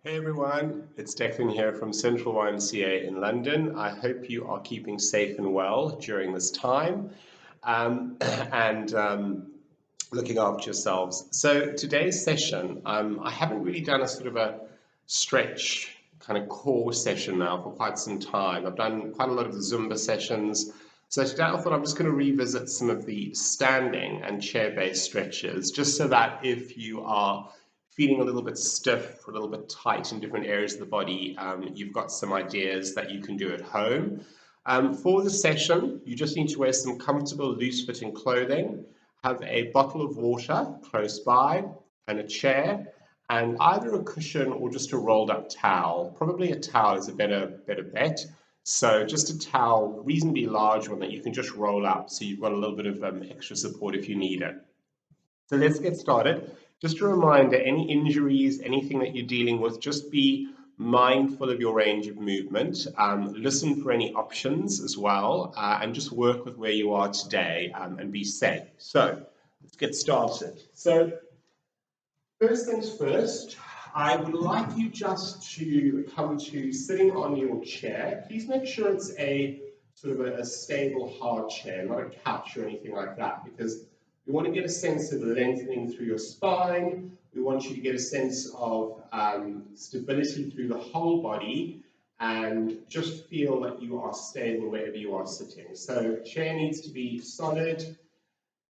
Hey everyone, it's Declan here from Central YMCA in London. I hope you are keeping safe and well during this time and looking after yourselves. So today's session, I haven't really done a sort of a stretch kind of core session now for quite some time. I've done quite a lot of the Zumba sessions. So today I thought I'm just going to revisit some of the standing and chair-based stretches, just so that if you are feeling a little bit stiff or a little bit tight in different areas of the body, you've got some ideas that you can do at home. For the session, you just need to wear some comfortable, loose-fitting clothing, have a bottle of water close by, and a chair, and either a cushion or just a rolled-up towel. Probably a towel is a better bet. So just a towel, reasonably large one that you can just roll up so you've got a little bit of extra support if you need it. So let's get started. Just a reminder, any injuries, anything that you're dealing with, just be mindful of your range of movement. Listen for any options as well, and just work with where you are today and be safe. So let's get started. So first things first, I would like you just to come to sitting on your chair. Please make sure it's a sort of a stable, hard chair, not a couch or anything like that, because we want to get a sense of lengthening through your spine. We want you to get a sense of stability through the whole body and just feel that you are stable wherever you are sitting. So chair needs to be solid.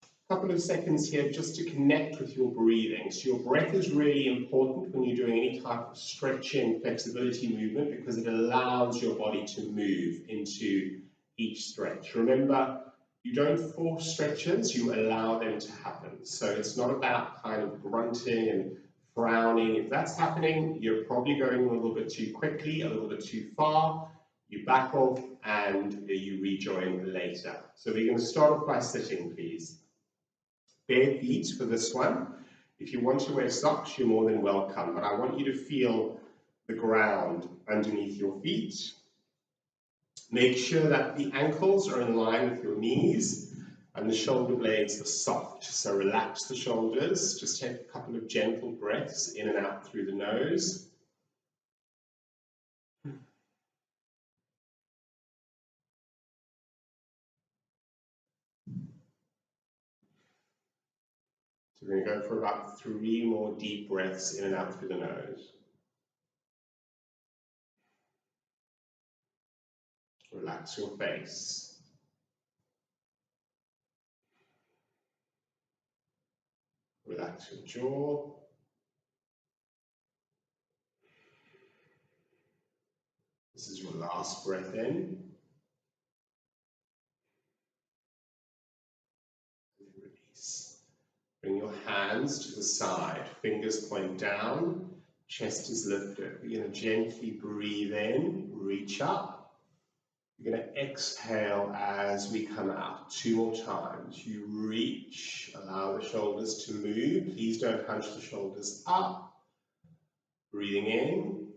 A couple of seconds here just to connect with your breathing. So your breath is really important when you're doing any type of stretching, flexibility movement, because it allows your body to move into each stretch. Remember, you don't force stretches, you allow them to happen. So it's not about kind of grunting and frowning. If that's happening, you're probably going a little bit too quickly, a little bit too far. You back off and you rejoin later. So we're going to start off by sitting, please. Bare feet for this one. If you want to wear socks, you're more than welcome, but I want you to feel the ground underneath your feet. Make sure that the ankles are in line with your knees and the shoulder blades are soft. So relax the shoulders. Just take a couple of gentle breaths in and out through the nose. So we're going to go for about 3 more deep breaths in and out through the nose. Relax your face. Relax your jaw. This is your last breath in. And release. Bring your hands to the side. Fingers point down. Chest is lifted. We're going to gently breathe in, reach up. You're going to exhale as we come out. 2 more times. You reach, allow the shoulders to move. Please don't hunch the shoulders up. Breathing in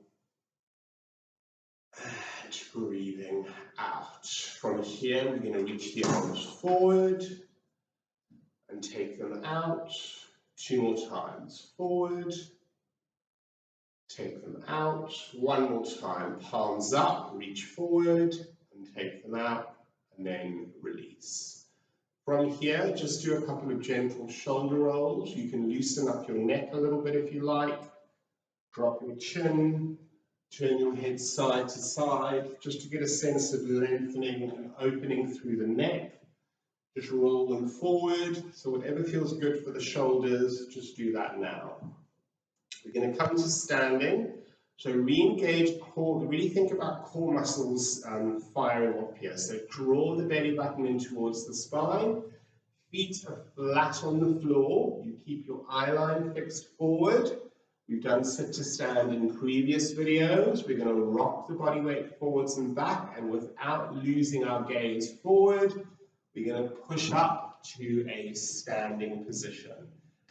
and breathing out. From here, we're going to reach the arms forward and take them out. 2 more times. Forward. Take them out. 1 more time. Palms up, reach forward. Take them out and then release. From here, just do a couple of gentle shoulder rolls. You can loosen up your neck a little bit if you like. Drop your chin, turn your head side to side, just to get a sense of lengthening and opening through the neck. Just roll them forward. So whatever feels good for the shoulders, just do that now. We're going to come to standing. So re-engage core, really think about core muscles firing up here. So draw the belly button in towards the spine. Feet are flat on the floor. You keep your eye line fixed forward. We've done sit to stand in previous videos. We're going to rock the body weight forwards and back, and without losing our gaze forward, we're going to push up to a standing position.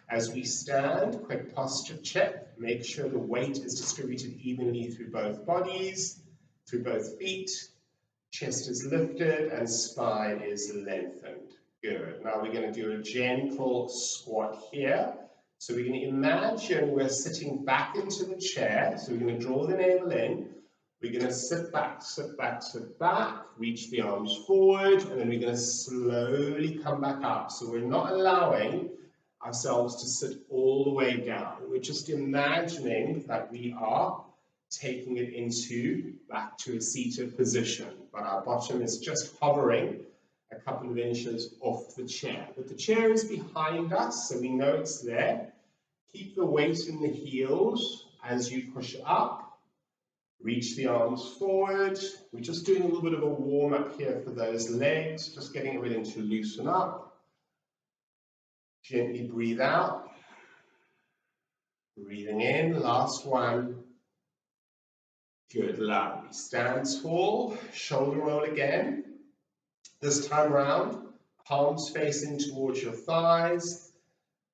As we stand, quick posture check. Make sure the weight is distributed evenly through both bodies, through both feet. Chest is lifted and spine is lengthened. Good. Now we're going to do a gentle squat here. So we're going to imagine we're sitting back into the chair. So we're going to draw the navel in. We're going to sit back, sit back, sit back, reach the arms forward, and then we're going to slowly come back up. So we're not allowing ourselves to sit all the way down. We're just imagining that we are taking it into back to a seated position, but our bottom is just hovering a couple of inches off the chair. But the chair is behind us, so we know it's there. Keep the weight in the heels as you push up. Reach the arms forward. We're just doing a little bit of a warm-up here for those legs, just getting everything to loosen up. Gently breathe out. Breathing in, last one. Good, lovely. Stand tall, shoulder roll again. This time around, palms facing towards your thighs.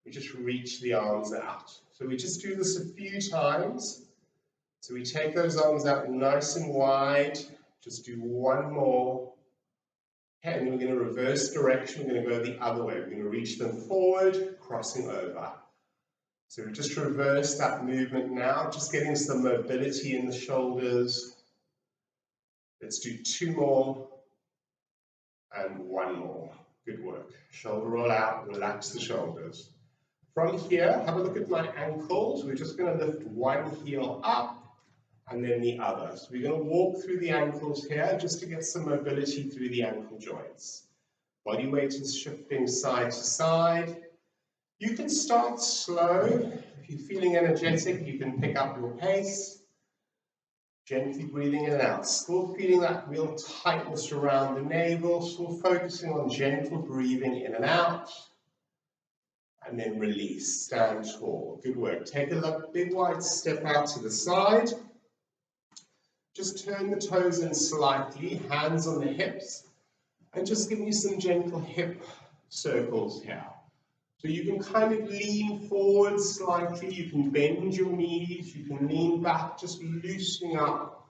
We just reach the arms out. So we just do this a few times. So we take those arms out nice and wide. Just do one more. Okay, and then we're going to reverse direction. We're going to go the other way. We're going to reach them forward, crossing over. So we just reverse that movement now, just getting some mobility in the shoulders. Let's do two more and one more. Good work. Shoulder roll out, relax the shoulders. From here, have a look at my ankles. We're just going to lift one heel up and then the other. So we're going to walk through the ankles here just to get some mobility through the ankle joints. Body weight is shifting side to side. You can start slow. If you're feeling energetic, you can pick up your pace. Gently breathing in and out. Still feeling that real tightness around the navel. Still focusing on gentle breathing in and out. And then release. Stand tall. Good work. Take a big wide step out to the side. Just turn the toes in slightly. Hands on the hips. And just give me some gentle hip circles here. So you can kind of lean forward slightly, you can bend your knees, you can lean back, just loosening up,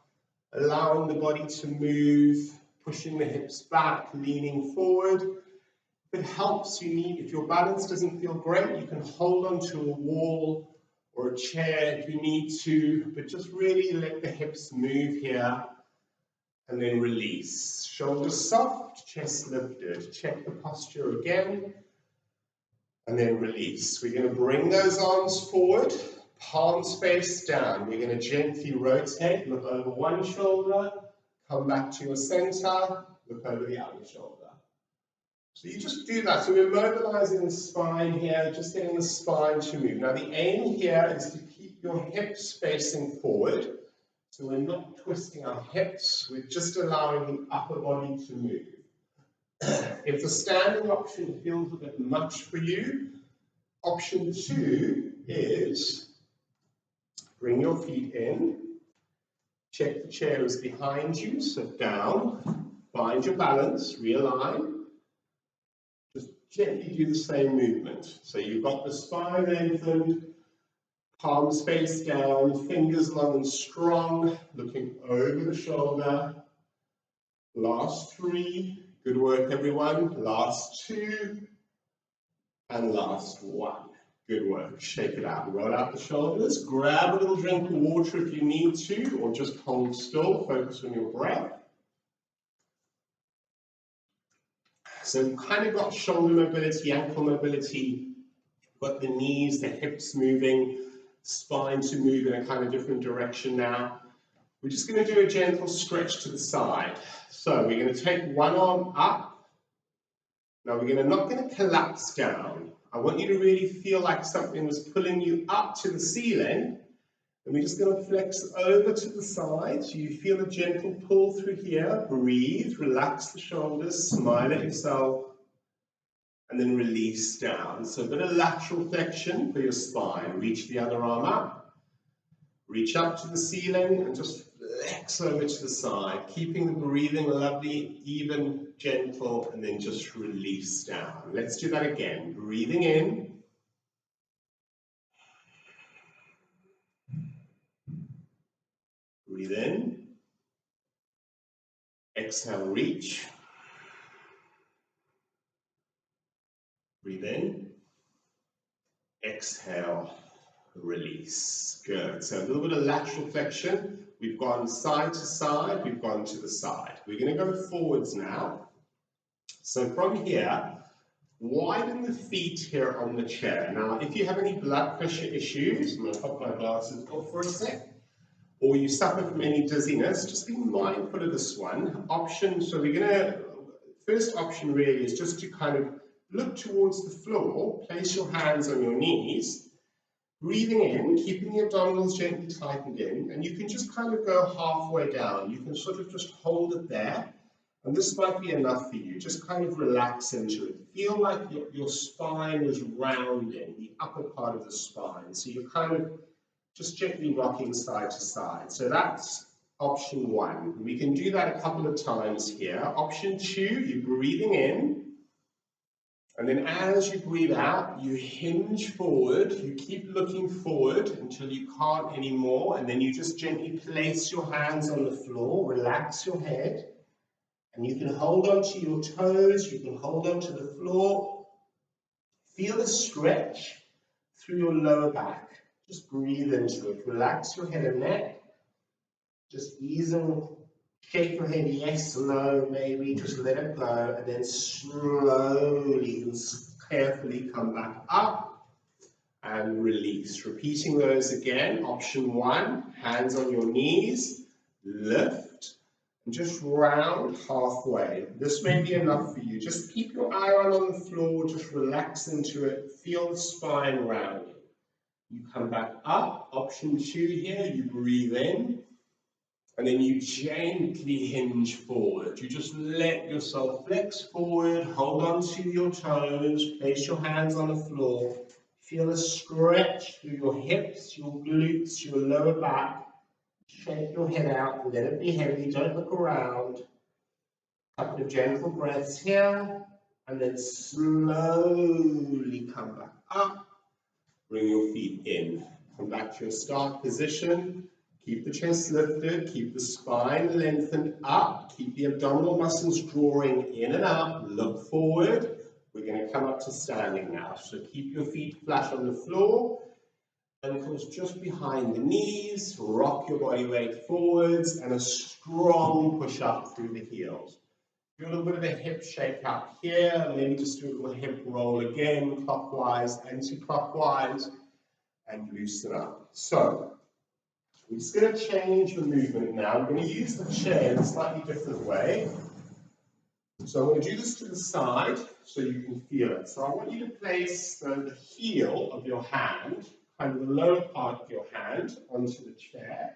allowing the body to move, pushing the hips back, leaning forward. If it helps, if your balance doesn't feel great, you can hold onto a wall or a chair if you need to, but just really let the hips move here and then release. Shoulders soft, chest lifted. Check the posture again. And then release. We're going to bring those arms forward, palms face down. We're going to gently rotate, look over one shoulder, come back to your center, look over the other shoulder. So you just do that. So we're mobilizing the spine here, just getting the spine to move. Now the aim here is to keep your hips facing forward. So we're not twisting our hips, we're just allowing the upper body to move. If the standing option feels a bit much for you, option 2 is bring your feet in, check the chair is behind you, sit down, find your balance, realign, just gently do the same movement. So you've got the spine lengthened, palms face down, fingers long and strong, looking over the shoulder. Last 3. Good work, everyone. Last 2 and last 1. Good work. Shake it out. Roll out the shoulders. Grab a little drink of water if you need to, or just hold still. Focus on your breath. So we've kind of got shoulder mobility, ankle mobility, got the knees, the hips moving, spine to move in a kind of different direction now. We're just going to do a gentle stretch to the side. So we're going to take one arm up. Now we're not going to collapse down. I want you to really feel like something was pulling you up to the ceiling. And we're just going to flex over to the side. So you feel a gentle pull through here. Breathe, relax the shoulders, smile at yourself. And then release down. So a bit of lateral flexion for your spine. Reach the other arm up. Reach up to the ceiling and just flex over to the side, keeping the breathing lovely, even, gentle, and then just release down. Let's do that again. Breathing in. Breathe in. Exhale, reach. Breathe in. Exhale, release. Good. So a little bit of lateral flexion. We've gone side to side, we've gone to the side. We're going to go forwards now. So from here, widen the feet here on the chair. Now, if you have any blood pressure issues, I'm going to pop my glasses off for a sec, or you suffer from any dizziness, just be mindful of this one. First option really is just to kind of look towards the floor, place your hands on your knees, breathing in, keeping the abdominals gently tightened in, and you can just kind of go halfway down. You can sort of just hold it there, and this might be enough for you. Just kind of relax into it. Feel like your spine is rounding, the upper part of the spine. So you're kind of just gently rocking side to side. So that's option one. We can do that a couple of times here. Option two, you're breathing in. And then as you breathe out, you hinge forward, you keep looking forward until you can't anymore, and then you just gently place your hands on the floor, relax your head, and you can hold on to your toes, you can hold on to the floor. Feel a stretch through your lower back. Just breathe into it, relax your head and neck, just ease and shake your head, yes, no, maybe, just let it go, and then slowly and carefully come back up and release. Repeating those again. Option one, hands on your knees, lift, and just round halfway. This may be enough for you. Just keep your eye on the floor, just relax into it, feel the spine rounding. You come back up. Option two here, you breathe in. And then you gently hinge forward. You just let yourself flex forward, hold on to your toes, place your hands on the floor. Feel a stretch through your hips, your glutes, your lower back. Shake your head out, let it be heavy, don't look around. A couple of gentle breaths here, and then slowly come back up. Bring your feet in. Come back to your start position. Keep the chest lifted, keep the spine lengthened up, keep the abdominal muscles drawing in and up, look forward. We're going to come up to standing now. So keep your feet flat on the floor, ankles just behind the knees, rock your body weight forwards, and a strong push up through the heels. Do a little bit of a hip shake up here, maybe just do a little hip roll again, clockwise, anti-clockwise, and loosen up. So, we're just going to change the movement now. I'm going to use the chair in a slightly different way. So I'm going to do this to the side so you can feel it. So I want you to place the heel of your hand, kind of the lower part of your hand, onto the chair.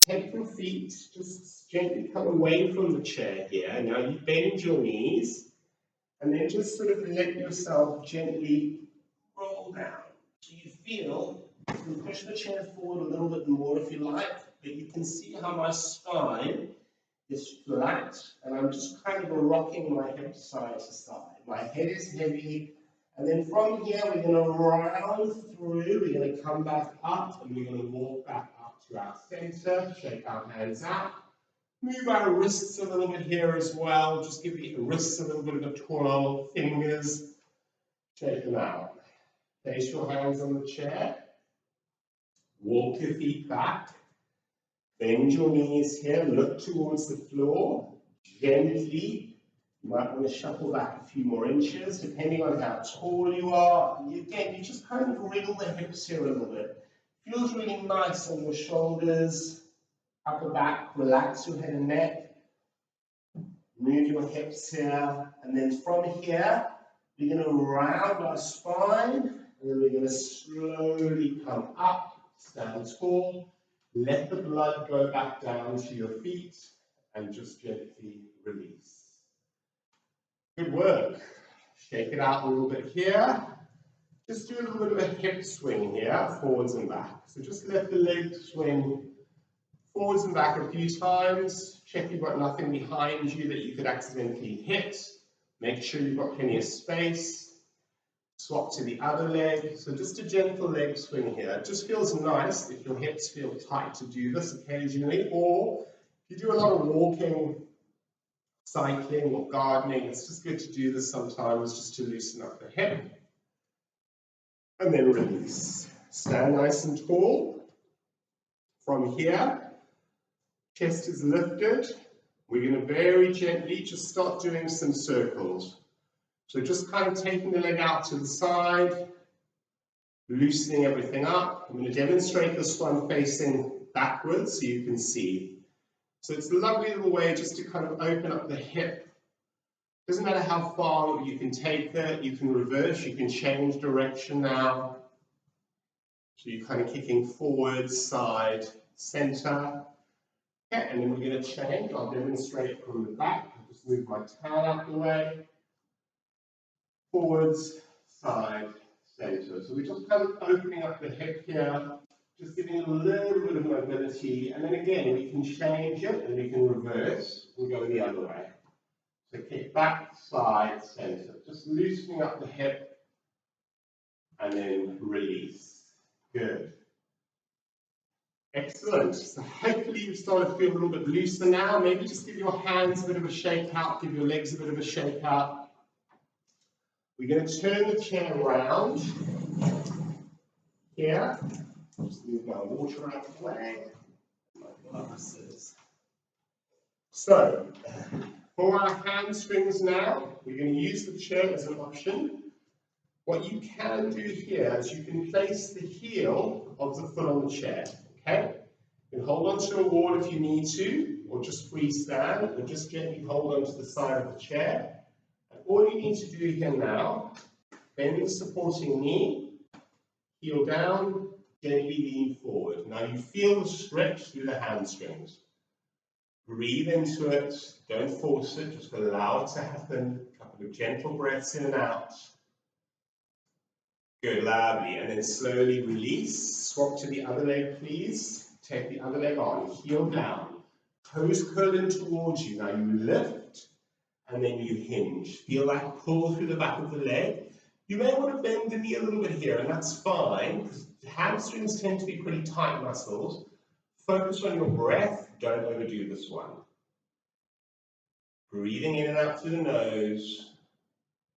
Take your feet, just gently come away from the chair here. Now you bend your knees, and then just sort of let yourself gently roll down. So you feel, you can push the chair forward a little bit more if you like, but you can see how my spine is flat, and I'm just kind of rocking my hips side to side. My head is heavy, and then from here we're going to round through, we're going to come back up, and we're going to walk back up to our center, shake our hands out, move our wrists a little bit here as well, just give the wrists a little bit of a twirl, fingers, shake them out. Place your hands on the chair, walk your feet back, bend your knees here, look towards the floor, gently. You might want to shuffle back a few more inches, depending on how tall you are. Again, you just kind of wriggle the hips here a little bit. Feels really nice on your shoulders, upper back, relax your head and neck. Move your hips here, and then from here, we're going to round our spine, and then we're going to slowly come up, stand tall. Let the blood go back down to your feet and just gently release. Good work. Shake it out a little bit here. Just do a little bit of a hip swing here, forwards and back. So just let the legs swing forwards and back a few times. Check you've got nothing behind you that you could accidentally hit. Make sure you've got plenty of space. Swap to the other leg. So just a gentle leg swing here. It just feels nice if your hips feel tight to do this occasionally, or if you do a lot of walking, cycling, or gardening, it's just good to do this sometimes just to loosen up the hip. and then release. Stand nice and tall. From here, chest is lifted. We're going to very gently just start doing some circles. So just kind of taking the leg out to the side, loosening everything up. I'm going to demonstrate this one facing backwards so you can see. So it's a lovely little way just to kind of open up the hip. Doesn't matter how far you can take that, you can reverse, you can change direction now. So you're kind of kicking forward, side, center. Okay, and then we're going to change. I'll demonstrate from the back. I'll just move my towel out of the way. Forwards, side, center. So we're just kind of opening up the hip here, just giving it a little bit of mobility. And then again, we can change it and we can reverse and go the other way. So kick back, side, center. Just loosening up the hip and then release. Good. Excellent. So hopefully you've started to feel a little bit looser now. Maybe just give your hands a bit of a shake out, give your legs a bit of a shake out. We're going to turn the chair around here. Just move my water out of the way. My glasses. So, for our hamstrings now, we're going to use the chair as an option. What you can do here is you can place the heel of the foot on the chair. Okay? You can hold on to a wall if you need to, or just freestand, or just gently hold on to the side of the chair. And all you need to do here now, bend the supporting knee, heel down, gently lean forward. Now you feel the stretch through the hamstrings. Breathe into it, don't force it, just allow it to happen. A couple of gentle breaths in and out. Good, lovely. And then slowly release. Swap to the other leg, please. Take the other leg on, heel down. Toes curl in towards you. Now you lift and then you hinge. Feel that pull through the back of the leg. You may want to bend the knee a little bit here, and that's fine, because hamstrings tend to be pretty tight muscles. Focus on your breath. Don't overdo this one. Breathing in and out through the nose.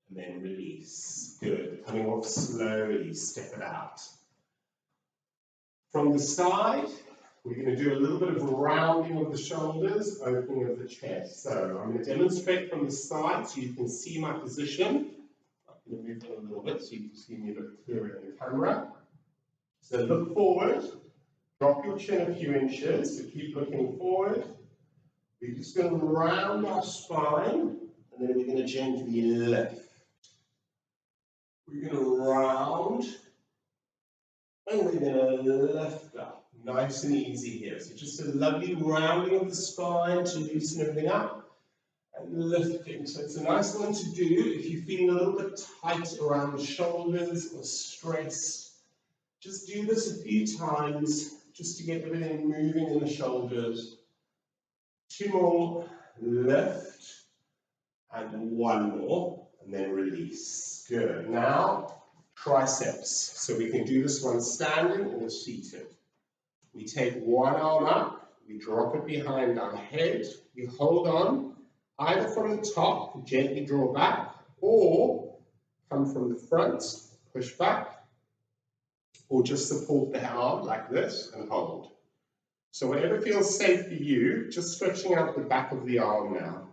And then release. Good. Coming off slowly, step it out. From the side, we're going to do a little bit of rounding of the shoulders, opening of the chest. So I'm going to demonstrate from the side so you can see my position. I'm going to move it a little bit so you can see me a bit clearer in the camera. So look forward, drop your chin a few inches, so keep looking forward. We're just going to round our spine, and then we're going to gently lift. We're going to round, and we're going to lift up. Nice and easy here. So just a lovely rounding of the spine to loosen everything up, and lifting. So it's a nice one to do if you're feeling a little bit tight around the shoulders or stressed. Just do this a few times just to get everything moving in the shoulders. 2 more, lift, and 1 more, and then release. Good. Now, triceps. So we can do this one standing or seated. We take one arm up, we drop it behind our head, we hold on, either from the top, gently draw back, or come from the front, push back, or just support the arm like this and hold. So whatever feels safe for you, just stretching out the back of the arm now.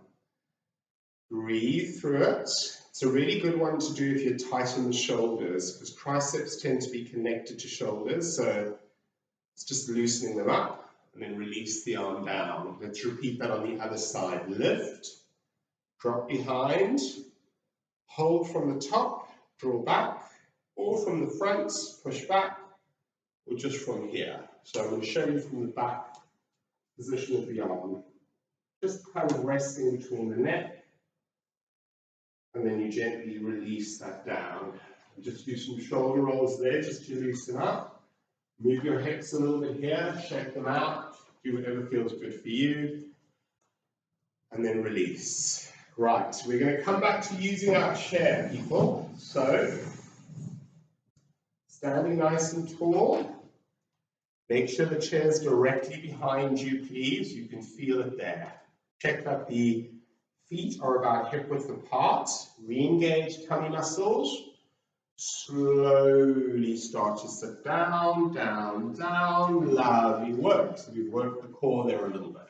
Breathe through it. It's a really good one to do if you're tight in the shoulders, because triceps tend to be connected to shoulders, so it's just loosening them up, and then release the arm down. Let's repeat that on the other side. Lift, drop behind, hold from the top, draw back, or from the front, push back, or just from here. So I'm going to show you from the back position of the arm. Just kind of resting between the neck, and then you gently release that down. And just do some shoulder rolls there just to loosen up. Move your hips a little bit here, shake them out, do whatever feels good for you, and then release. Right, we're going to come back to using our chair, people. So, standing nice and tall. Make sure the chair is directly behind you, please. You can feel it there. Check that the feet are about hip width apart. Re-engage tummy muscles. Slowly start to sit down, down, down. Lovely work. So we've worked the core there a little bit.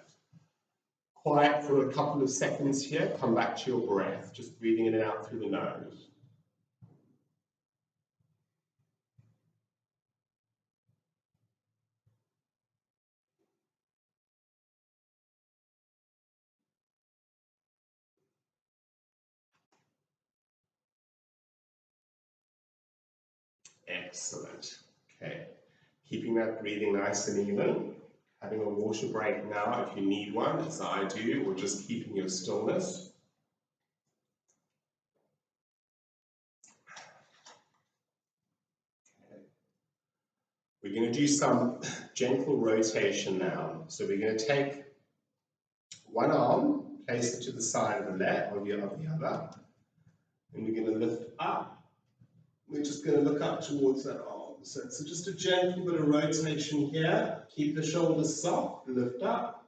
Quiet for a couple of seconds here. Come back to your breath, just breathing in and out through the nose. Excellent. Okay. Keeping that breathing nice and even. Having a water break now if you need one, as I do, or just keeping your stillness. Okay. We're going to do some gentle rotation now. So we're going to take one arm, place it to the side of the leg or the other, and we're going to lift up. We're just going to look up towards that arm. So it's just a gentle bit of rotation here. Keep the shoulders soft, lift up.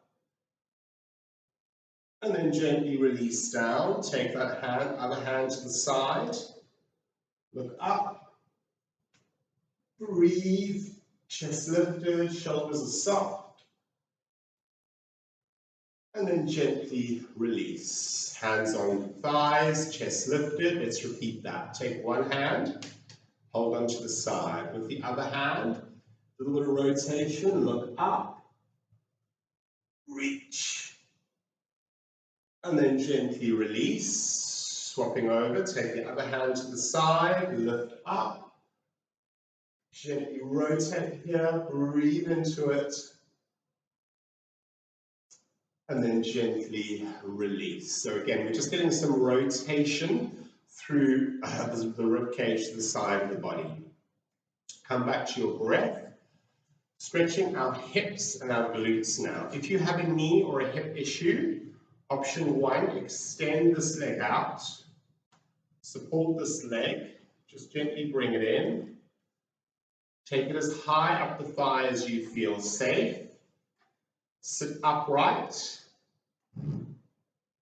And then gently release down. Take that hand, other hand to the side. Look up. Breathe. Chest lifted, shoulders are soft. And then gently release. Hands on thighs, chest lifted. Let's repeat that. Take one hand. Hold on to the side. With the other hand, a little bit of rotation, look up, reach, and then gently release. Swapping over, take the other hand to the side, lift up, gently rotate here, breathe into it, and then gently release. So again, we're just getting some rotation through the rib cage to the side of the body. Come back to your breath, stretching our hips and our glutes now. If you have a knee or a hip issue, option one, extend this leg out, support this leg, just gently bring it in, take it as high up the thigh as you feel safe, sit upright,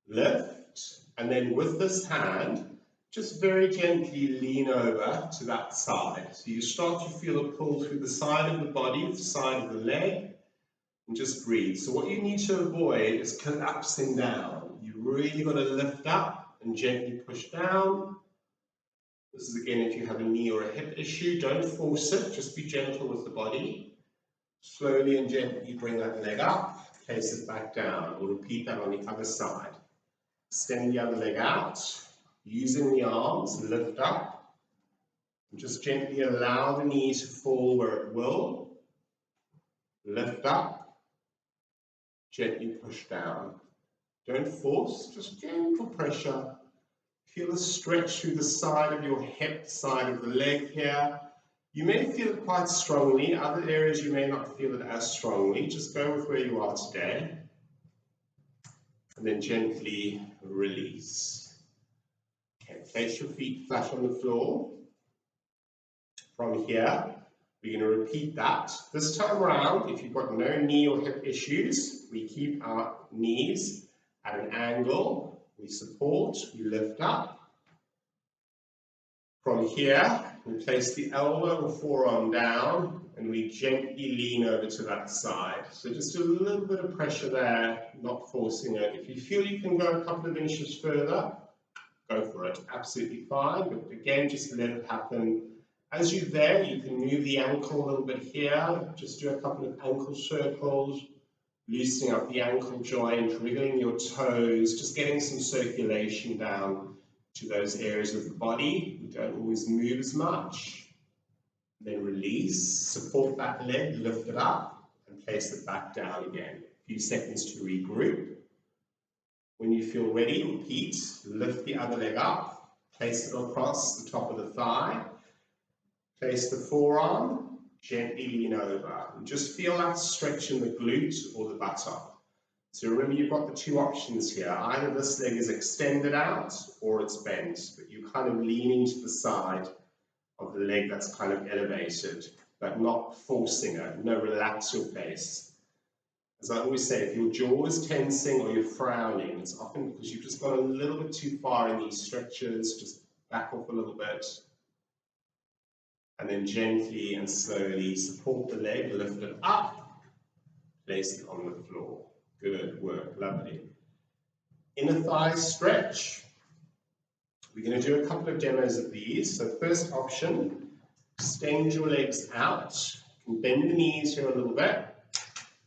lift, and then with this hand, just very gently lean over to that side. So you start to feel a pull through the side of the body, the side of the leg, and just breathe. So what you need to avoid is collapsing down. You really got to lift up and gently push down. This is again if you have a knee or a hip issue, don't force it, just be gentle with the body. Slowly and gently bring that leg up, place it back down. We'll repeat that on the other side. Extend the other leg out. Using the arms, lift up, and just gently allow the knee to fall where it will. Lift up, gently push down. Don't force, just gentle pressure. Feel a stretch through the side of your hip, side of the leg here. You may feel it quite strongly, other areas you may not feel it as strongly. Just go with where you are today. And then gently release. Okay, place your feet flat on the floor. From here, we're going to repeat that. This time around, if you've got no knee or hip issues, we keep our knees at an angle. We support, we lift up. From here, we place the elbow or forearm down, and we gently lean over to that side. So just a little bit of pressure there, not forcing it. If you feel you can go a couple of inches further, go for it, absolutely fine, but again, just let it happen. As you're there, you can move the ankle a little bit here, just do a couple of ankle circles, loosening up the ankle joint, wriggling your toes, just getting some circulation down to those areas of the body. We don't always move as much. Then release, support that leg, lift it up, and place it back down again. A few seconds to regroup. When you feel ready, repeat, lift the other leg up, place it across the top of the thigh, place the forearm, gently lean over, and just feel that stretch in the glute or the buttock. So remember you've got the two options here, either this leg is extended out or it's bent, but you're kind of leaning to the side of the leg that's kind of elevated, but not forcing it, no, relax your face. As I always say, if your jaw is tensing or you're frowning, it's often because you've just gone a little bit too far in these stretches, just back off a little bit. And then gently and slowly support the leg, lift it up, place it on the floor. Good work, lovely. Inner thigh stretch. We're going to do a couple of demos of these. So first option, extend your legs out. You can bend the knees here a little bit.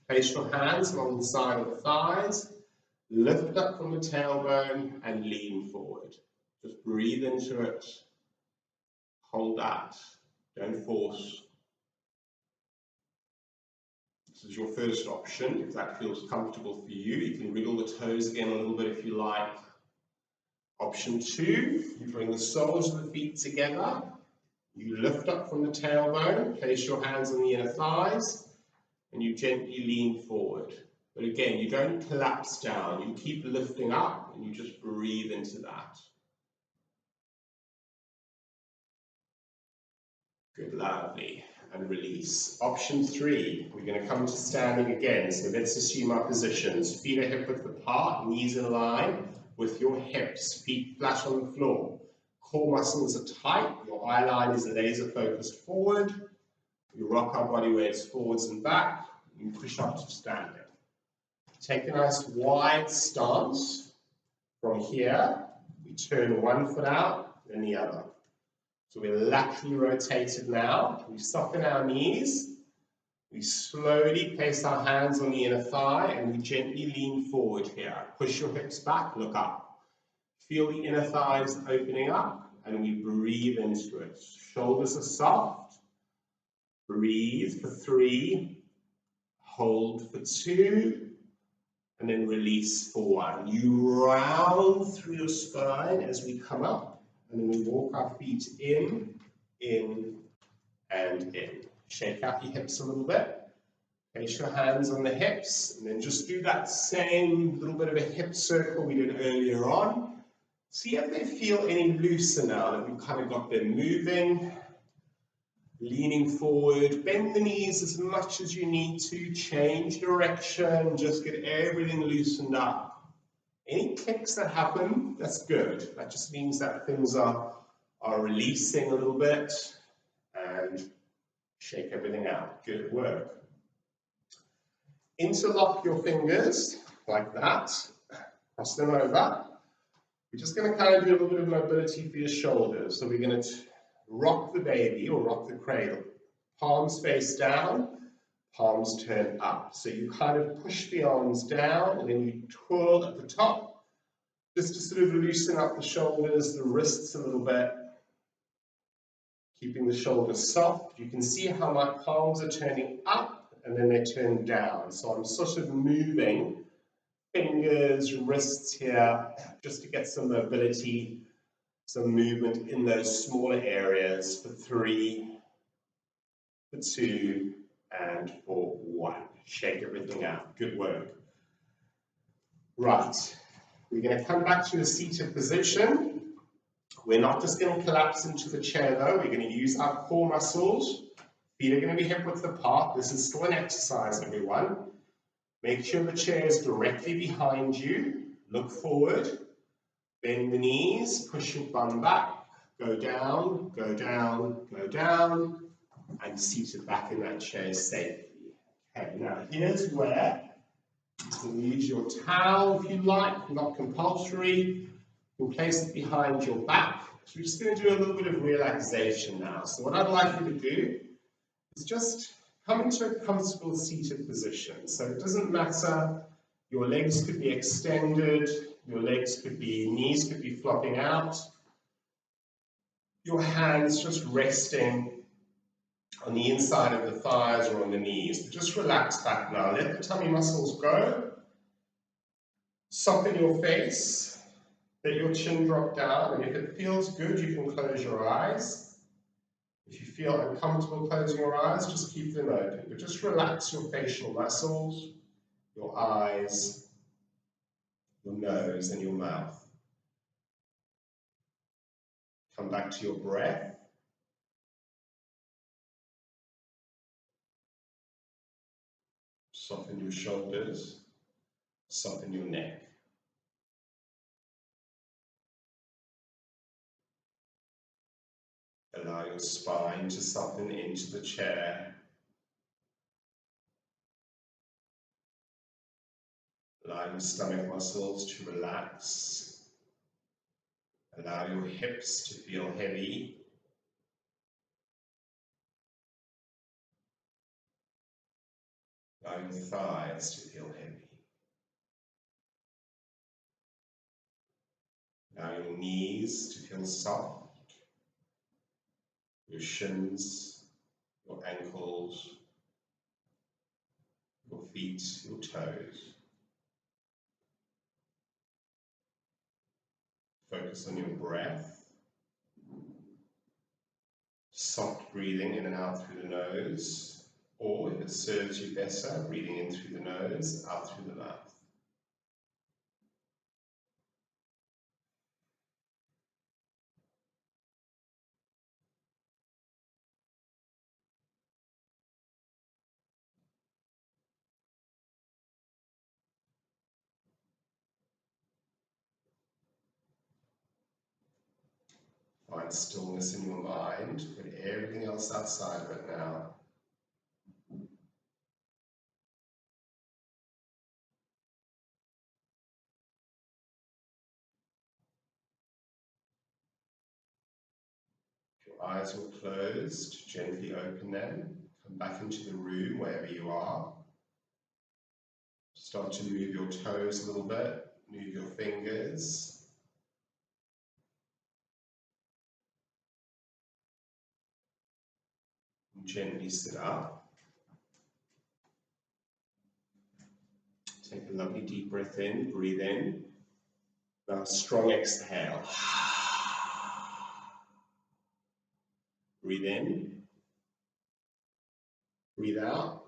Place your hands along the side of the thighs. Lift up from the tailbone and lean forward. Just breathe into it. Hold that. Don't force. This is your first option. If that feels comfortable for you, you can wriggle the toes again a little bit if you like. Option 2, you bring the soles of the feet together. You lift up from the tailbone, place your hands on the inner thighs, and you gently lean forward. But again, you don't collapse down. You keep lifting up, and you just breathe into that. Good, lovely. And release. Option 3, we're going to come to standing again. So let's assume our positions. Feet are hip width apart, knees in line with your hips, feet flat on the floor. Core muscles are tight, your eye line is laser focused forward. We rock our body weights forwards and back, and push up to standing. Take a nice wide stance. From here, we turn one foot out, then the other. So we're laterally rotated now. We soften our knees. We slowly place our hands on the inner thigh and we gently lean forward here. Push your hips back, look up. Feel the inner thighs opening up and we breathe into it. Shoulders are soft. Breathe for 3. Hold for 2. And then release for 1. You round through your spine as we come up. And then we walk our feet in, and in. Shake out your hips a little bit. Place your hands on the hips, and then just do that same little bit of a hip circle we did earlier on. See if they feel any looser now that we've kind of got them moving. Leaning forward, bend the knees as much as you need to, change direction, just get everything loosened up. Any clicks that happen, that's good. That just means that things are releasing a little bit and shake everything out. Good work. Interlock your fingers like that. Cross them over. We're just going to kind of do a little bit of mobility for your shoulders. So we're going to rock the baby or rock the cradle. Palms face down. Palms turn up. So you kind of push the arms down and then you twirl at the top just to sort of loosen up the shoulders, the wrists a little bit, keeping the shoulders soft. You can see how my palms are turning up and then they turn down. So I'm sort of moving fingers, wrists here just to get some mobility, some movement in those smaller areas for 3, for 2, and for 1. Shake everything out. Good work. Right. We're going to come back to a seated position. We're not just going to collapse into the chair though. We're going to use our core muscles. Feet are going to be hip width apart. This is still an exercise, everyone. Make sure the chair is directly behind you. Look forward. Bend the knees. Push your bum back. Go down, go down, go down. And seated back in that chair safely. Okay, now here's where you can use your towel if you like, not compulsory. You can place it behind your back. So we're just going to do a little bit of relaxation now. So what I'd like you to do is just come into a comfortable seated position. So it doesn't matter, your legs could be extended, knees could be flopping out. Your hands just resting on the inside of the thighs or on the knees. But just relax back now. Let the tummy muscles go. Soften your face. Let your chin drop down. And if it feels good, you can close your eyes. If you feel uncomfortable closing your eyes, just keep them open. But just relax your facial muscles, your eyes, your nose, and your mouth. Come back to your breath. Soften your shoulders, soften your neck. Allow your spine to soften into the chair. Allow your stomach muscles to relax. Allow your hips to feel heavy. Allow your thighs to feel heavy. Allow your knees to feel soft. Your shins, your ankles, your feet, your toes. Focus on your breath. Soft breathing in and out through the nose, or if it serves you better, breathing in through the nose, out through the mouth. Find stillness in your mind, put everything else outside of it now. If your eyes are closed, gently open them. Come back into the room, wherever you are. Start to move your toes a little bit, move your fingers. And gently sit up. Take a lovely deep breath in, breathe in. Now strong exhale. Breathe in. Breathe out.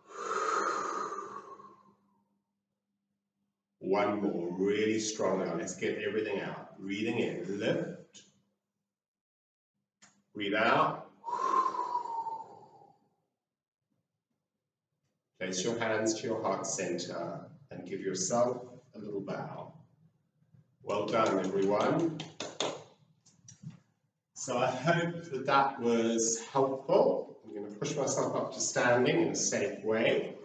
One more, really strong now. Let's get everything out. Breathing in, lift. Breathe out. Place your hands to your heart center and give yourself a little bow. Well done, everyone. So I hope that that was helpful. I'm going to push myself up to standing in a safe way.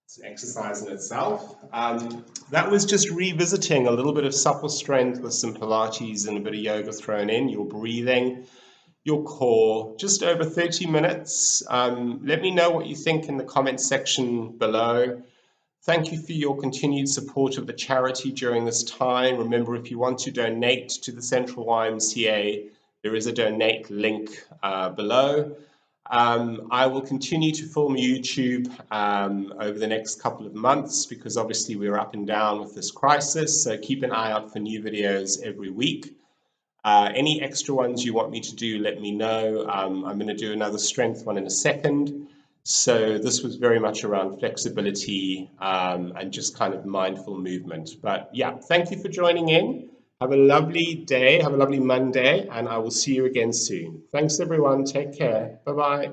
It's an exercise in itself. That was just revisiting a little bit of supple strength with some Pilates and a bit of yoga thrown in, your breathing, your core, just over 30 minutes. Let me know what you think in the comments section below. Thank you for your continued support of the charity during this time. Remember, if you want to donate to the Central YMCA, there is a donate link below. I will continue to film YouTube over the next couple of months because obviously we're up and down with this crisis, so keep an eye out for new videos every week. Any extra ones you want me to do, let me know. I'm going to do another strength one in a second. So this was very much around flexibility and just kind of mindful movement. But yeah, thank you for joining in. Have a lovely day, have a lovely Monday, and I will see you again soon. Thanks everyone, take care, bye-bye.